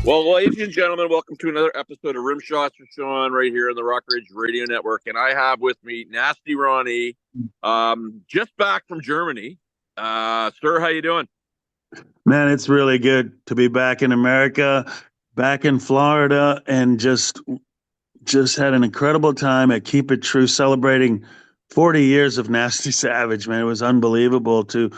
Well, ladies and gentlemen, welcome to another episode of Rim Shots with Sean right here on the Rock Ridge Radio Network. And I have with me Nasty Ronnie, just back from Germany. Sir, how you doing? Man, it's really good to be back in America, back in Florida, and just had an incredible time at Keep It True celebrating 40 years of Nasty Savage, man. It was unbelievable to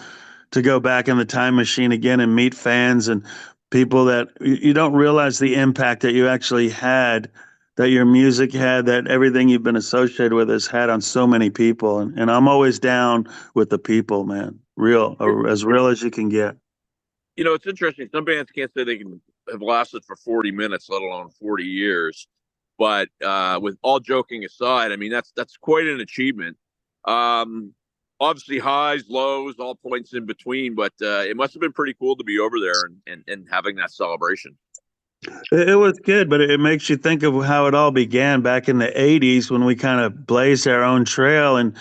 go back in the time machine again and meet fans and people that you don't realize the impact that you actually had, that your music had, that everything you've been associated with has had on so many people. And I'm always down with the people, man. As real as you can get. You know, it's interesting. Some bands can't say they can have lasted for 40 minutes, let alone 40 years. But with all joking aside, I mean, that's quite an achievement. Obviously highs, lows, all points in between, but it must have been pretty cool to be over there and having that celebration. It was good, but it makes you think of how it all began back in the 80s when we kind of blazed our own trail and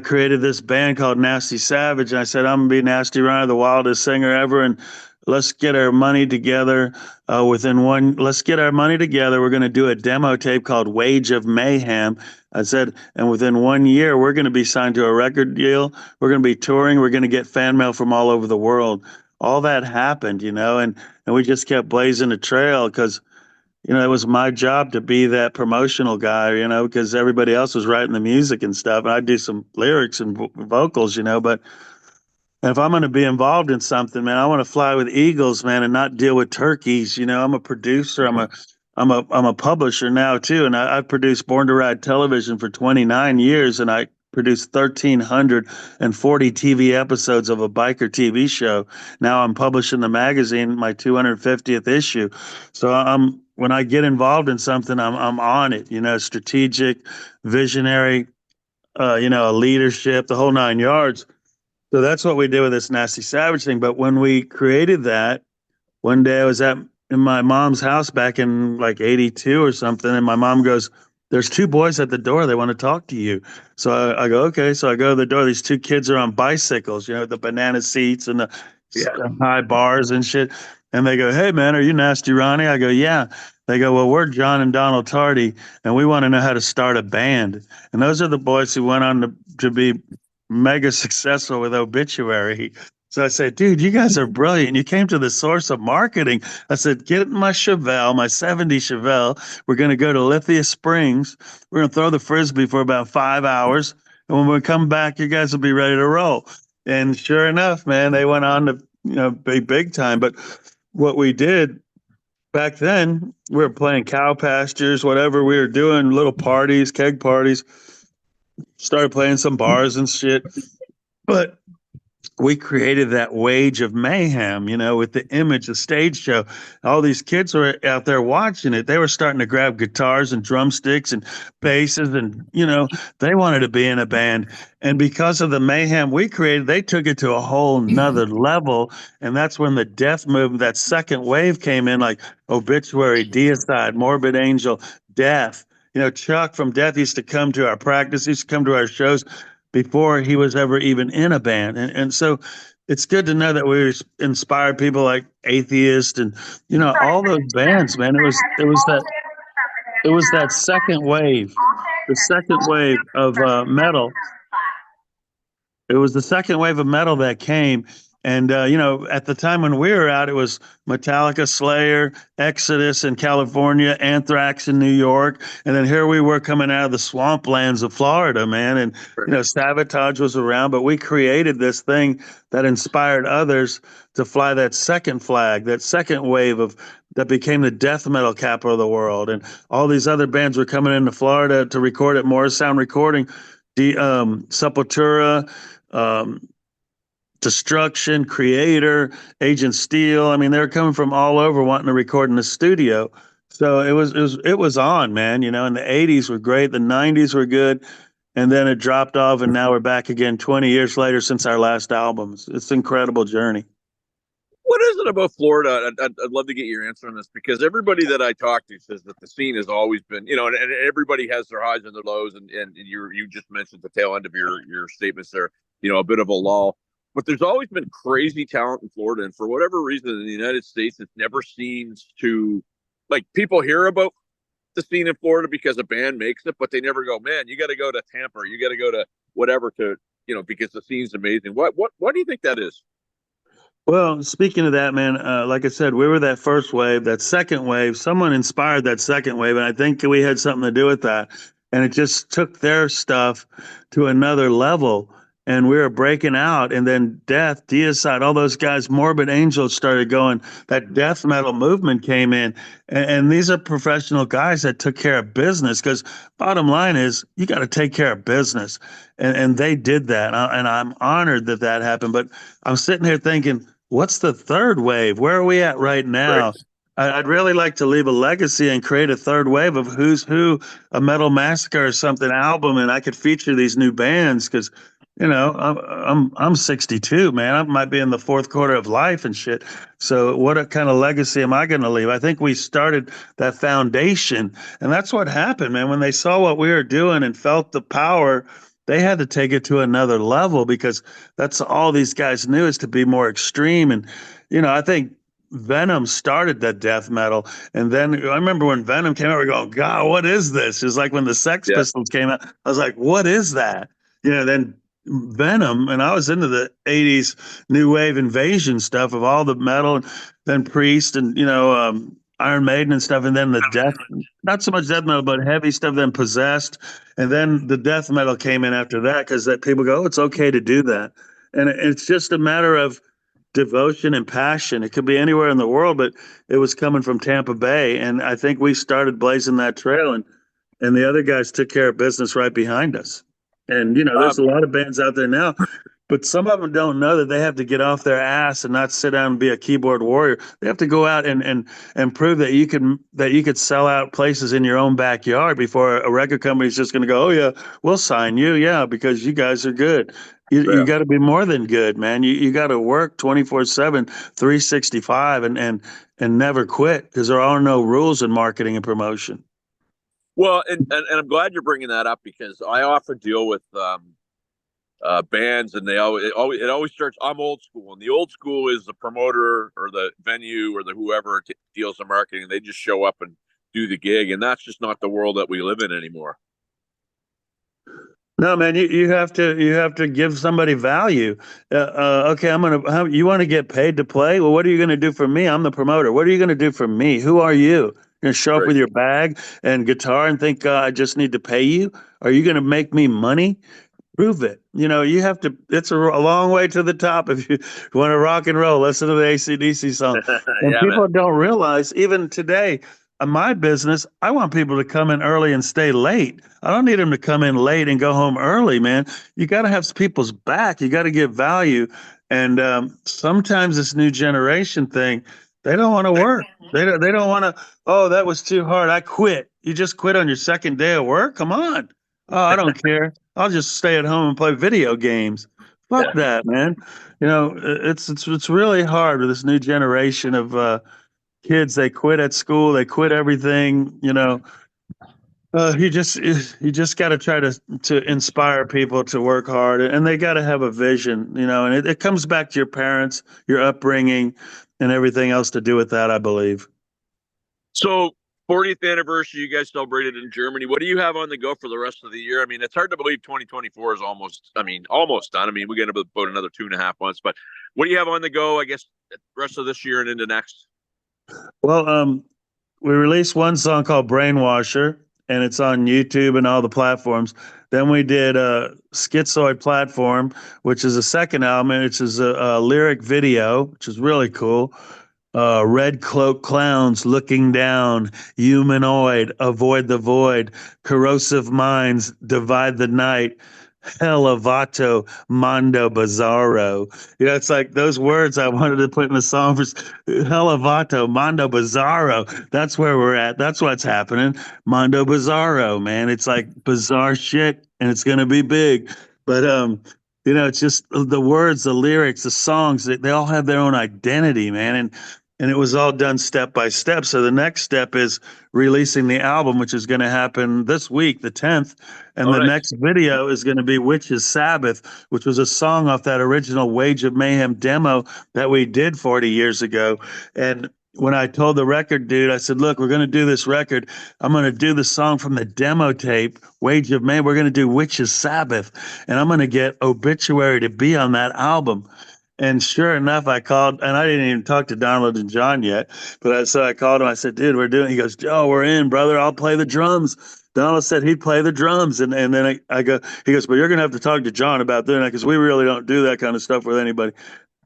created this band called Nasty Savage. And I said, I'm going to be Nasty Ronnie, the wildest singer ever. And let's get our money together let's get our money together. We're going to do a demo tape called Wage of Mayhem. I said, and within 1 year, we're going to be signed to a record deal. We're going to be touring. We're going to get fan mail from all over the world. All that happened, and we just kept blazing a trail because it was my job to be that promotional guy, because everybody else was writing the music and stuff, and I'd do some lyrics and vocals, but if I'm going to be involved in something, man, I want to fly with eagles, man, and not deal with turkeys. I'm a producer. I'm a publisher now too, and I've produced Born to Ride television for 29 years, and I produced 1,340 TV episodes of a biker TV show. Now I'm publishing the magazine, my 250th issue. So when I get involved in something, I'm on it. Strategic, visionary, leadership, the whole nine yards. So that's what we did with this Nasty Savage thing. But when we created that, one day I was in my mom's house back in like 82 or something, and my mom goes, "There's two boys at the door. They want to talk to you." So I go, "Okay." So I go to the door. These two kids are on bicycles, the banana seats and the high bars and shit. And they go, "Hey, man, are you Nasty Ronnie?" I go, "Yeah." They go, "Well, we're John and Donald Tardy, and we want to know how to start a band." And those are the boys who went on to be mega successful with Obituary. So I said, "Dude, you guys are brilliant. You came to the source of marketing." I said, "Get in my Chevelle, my 70 Chevelle. We're going to go to Lithia Springs. We're going to throw the Frisbee for about 5 hours. And when we come back, you guys will be ready to roll." And sure enough, man, they went on to, be big time. But what we did back then, we were playing cow pastures, whatever we were doing, little parties, keg parties, started playing some bars and shit. But we created that Wage of Mayhem, with the image, the stage show. All these kids were out there watching it. They were starting to grab guitars and drumsticks and basses, and they wanted to be in a band. And because of the mayhem we created, they took it to a whole nother level. And that's when the death movement, that second wave, came in, like Obituary, Deicide, Morbid Angel, Death. Chuck from Death used to come to our practice, used to come to our shows before he was ever even in a band. And so it's good to know that we inspired people like Atheist and, all those bands, man. It was that second wave, the second wave of metal. It was the second wave of metal that came. And, at the time when we were out, it was Metallica, Slayer, Exodus in California, Anthrax in New York. And then here we were coming out of the swamplands of Florida, man. And, Sabotage was around, but we created this thing that inspired others to fly that second flag, that second wave that became the death metal capital of the world. And all these other bands were coming into Florida to record at Morrisound Recording, Sepultura, Destruction, Creator, Agent Steel. I mean, they were coming from all over wanting to record in the studio. So it was on, man. In the 80s were great, the 90s were good, and then it dropped off, and now we're back again 20 years later since our last album. It's an incredible journey. What is it about Florida? I'd love to get your answer on this, because everybody that I talk to says that the scene has always been, and everybody has their highs and their lows, and you just mentioned the tail end of your statements there, a bit of a lull. but there's always been crazy talent in Florida, and for whatever reason, in the United States, it never seems to like people hear about the scene in Florida because a band makes it, but they never go, man, you got to go to Tampa, or you got to go to whatever to, because the scene's amazing. What do you think that is? Well, speaking of that, man, like I said, we were that first wave. That second wave, someone inspired that second wave, and I think we had something to do with that. And it just took their stuff to another level, and we were breaking out. And then Death, Deicide, all those guys, Morbid Angels started going. That death metal movement came in, and these are professional guys that took care of business. Because bottom line is, you got to take care of business, and they did that, and I'm honored that that happened. But I'm sitting here thinking, what's the third wave? Where are we at right Right. now? I'd really like to leave a legacy and create a third wave of Who's Who, a Metal Massacre or something album, and I could feature these new bands because, I'm 62, man. I might be in the fourth quarter of life and shit. So what a kind of legacy am I going to leave? I think we started that foundation, and that's what happened, man. When they saw what we were doing and felt the power, they had to take it to another level because that's all these guys knew is to be more extreme. And, I think Venom started that death metal. And then I remember when Venom came out, we go, God, what is this? It's like when the Sex Yeah. Pistols came out, I was like, what is that? Then Venom, and I was into the 80s new wave invasion stuff of all the metal, and then Priest and, Iron Maiden and stuff. And then the death, not so much death metal, but heavy stuff, then Possessed. And then the death metal came in after that because that people go, oh, it's okay to do that. And it's just a matter of devotion and passion. It could be anywhere in the world, but it was coming from Tampa Bay. And I think we started blazing that trail, and the other guys took care of business right behind us. And, there's a lot of bands out there now, but some of them don't know that they have to get off their ass and not sit down and be a keyboard warrior. They have to go out and prove that you could sell out places in your own backyard before a record company's just going to go, oh yeah, we'll sign you, yeah, because you guys are good. You Yeah. got to be more than good, man. You got to work 24/7, 365, and never quit because there are no rules in marketing and promotion. Well, and I'm glad you're bringing that up because I often deal with bands, and it always starts. I'm old school, and the old school is the promoter or the venue or the whoever deals the marketing. They just show up and do the gig, and that's just not the world that we live in anymore. No, man, you have to give somebody value. Okay, you want to get paid to play? Well, what are you going to do for me? I'm the promoter. What are you going to do for me? Who are you? You're going to show up Right. with your bag and guitar and think I just need to pay you? Are you going to make me money? Prove it. You have to. It's a long way to the top if you want to rock and roll. Listen to the AC/DC song. And Yeah, man. people don't realize, even today, in my business, I want people to come in early and stay late. I don't need them to come in late and go home early, man. You got to have people's back. You got to give value. And sometimes this new generation thing, they don't want to work. They don't want to. Oh, that was too hard. I quit. You just quit on your second day of work? Come on. Oh, I don't care. I'll just stay at home and play video games. Fuck Yeah. that, man. It's really hard with this new generation of kids. They quit at school. They quit everything. You just got to try to inspire people to work hard, and they got to have a vision. And it comes back to your parents, your upbringing, and everything else to do with that, I believe. So 40th anniversary, you guys celebrated in Germany. What do you have on the go for the rest of the year? I mean, it's hard to believe 2024 is almost done. I mean, we got about another 2.5 months, but what do you have on the go, I guess, the rest of this year and into next? Well, we released one song called Brainwasher, and it's on YouTube and all the platforms. Then we did a Schizoid Platform, which is a second album, which is a lyric video, which is really cool. Red cloak clowns looking down, humanoid, avoid the void, corrosive minds divide the night. Elevato Mondo Bizarro. It's like those words I wanted to put in the song for Elevato Mondo Bizarro. That's where we're at. That's what's happening. Mondo Bizarro, man. It's like bizarre shit, and it's gonna be big. But it's just the words, the lyrics, the songs. They all have their own identity, man. and it was all done step by step. So the next step is releasing the album, which is going to happen this week, the 10th. And Oh, the nice. next video is going to be Witch's Sabbath, which was a song off that original Wage of Mayhem demo that we did 40 years ago. And when I told the record dude, I said, look, we're going to do this record. I'm going to do the song from the demo tape, Wage of Mayhem. We're going to do Witch's Sabbath. And I'm going to get Obituary to be on that album. And sure enough, I called, and I didn't even talk to Donald and John yet, but so I called him. I said, dude, we're doing. He goes, Joe, we're in, brother. I'll play the drums. Donald said he'd play the drums, and then I go, he goes, but you're gonna have to talk to John about doing that because we really don't do that kind of stuff with anybody.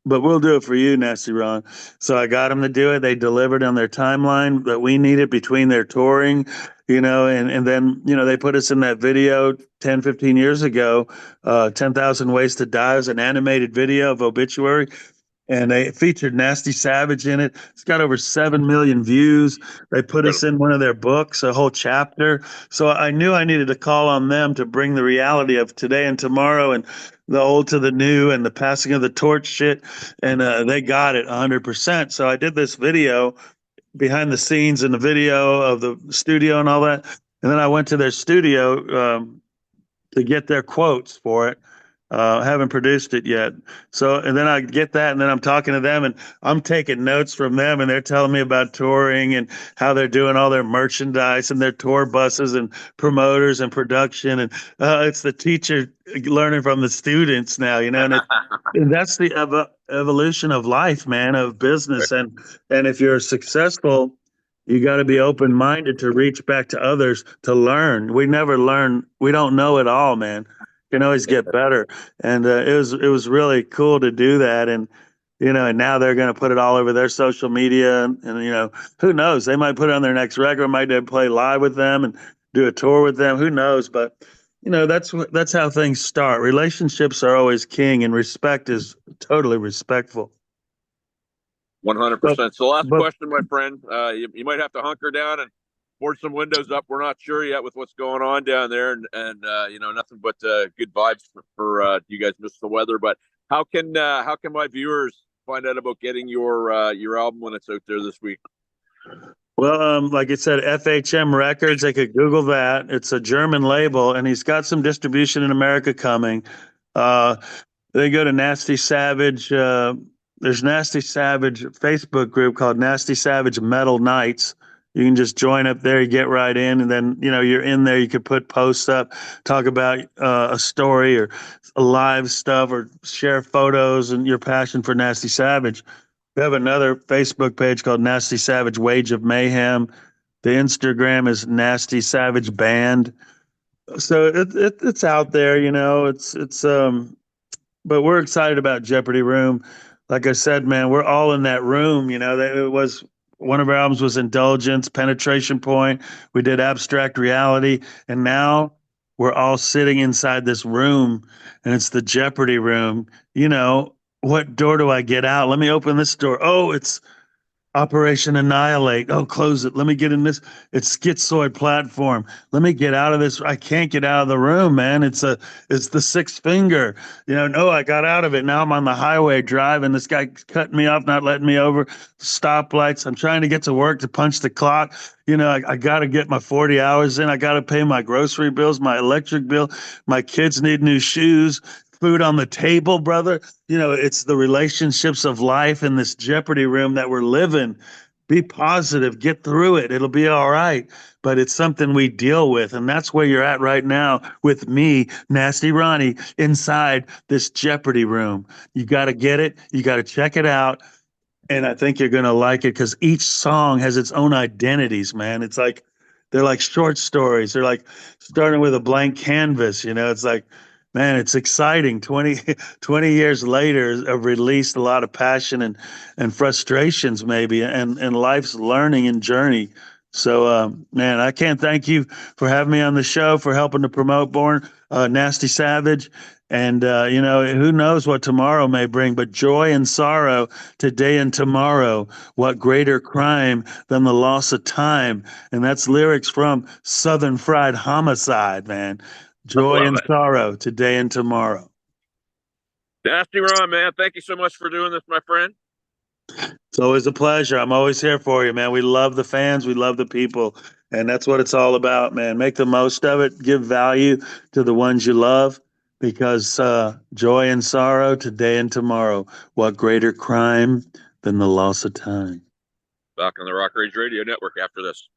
But we'll do it for you, Nasty Ron. So I got them to do it. They delivered on their timeline that we needed between their touring, and then, they put us in that video 10, 15 years ago, 10,000 Ways to Die, as an animated video of Obituary. And they featured Nasty Savage in it. It's got over 7 million views. They put us in one of their books, a whole chapter. So I knew I needed to call on them to bring the reality of today and tomorrow and the old to the new and the passing of the torch shit. And they got it 100%. So I did this video behind the scenes and the video of the studio and all that. And then I went to their studio to get their quotes for it. Haven't produced it yet. So, and then I get that, and then I'm talking to them, and I'm taking notes from them, and they're telling me about touring and how they're doing all their merchandise and their tour buses and promoters and production. And it's the teacher learning from the students now, and that's the evolution of life, man, of business. And if you're successful, you got to be open-minded to reach back to others to learn. We never learn. We don't know it all, man. Can always get better. And it was really cool to do that. And and now they're going to put it all over their social media. And who knows? They might put it on their next record. Might play live with them and do a tour with them. Who knows? But that's how things start. Relationships are always king, and respect is totally respectful. 100%. So last But question, my friend. You might have to hunker down and board some windows up. We're not sure yet with what's going on down there, and nothing but good vibes for you guys. Miss the weather, but how can my viewers find out about getting your album when it's out there this week? Well, like I said, FHM Records. They could Google that. It's a German label, and he's got some distribution in America coming. They go to Nasty Savage. There's Nasty Savage Facebook group called Nasty Savage Metal Nights. You can just join up there, you get right in, and then, you're in there. You could put posts up, talk about a story or live stuff, or share photos and your passion for Nasty Savage. We have another Facebook page called Nasty Savage Wage of Mayhem. The Instagram is Nasty Savage Band. So it's out there, but we're excited about Jeopardy Room. Like I said, man, we're all in that room. It was one of our albums was Indulgence, Penetration Point. We did Abstract Reality, and now we're all sitting inside this room, and it's the Jeopardy Room. What door do I get out? Let me open this door. Oh, it's Operation Annihilate. Oh, close it. Let me get in this. It's Schizoid Platform. Let me get out of this. I can't get out of the room, man. It's the six finger. No, I got out of it. Now I'm on the highway driving. This guy cutting me off, not letting me over. Stoplights. I'm trying to get to work to punch the clock. I got to get my 40 hours in. I got to pay my grocery bills, my electric bill. My kids need new shoes. Food on the table, brother. It's the relationships of life in this Jeopardy room that we're living. Be positive, get through it. It'll be all right. But it's something we deal with. And that's where you're at right now with me, Nasty Ronnie, inside this Jeopardy room. You got to get it. You got to check it out. And I think you're going to like it because each song has its own identities, man. It's like, they're like short stories. They're like starting with a blank canvas. It's like, man, it's exciting. 20 years later, I've released a lot of passion and frustrations, maybe, and life's learning and journey. So, man, I can't thank you for having me on the show, for helping to promote Born Nasty Savage. And, who knows what tomorrow may bring, but joy and sorrow today and tomorrow. What greater crime than the loss of time? And that's lyrics from Southern Fried Homicide, man. Joy and sorrow today and tomorrow. Nasty Ron, man, thank you so much for doing this, my friend. It's always a pleasure. I'm always here for you, man. We love the fans. We love the people. And that's what it's all about, man. Make the most of it. Give value to the ones you love because joy and sorrow today and tomorrow. What greater crime than the loss of time? Back on the Rock Rage Radio Network after this.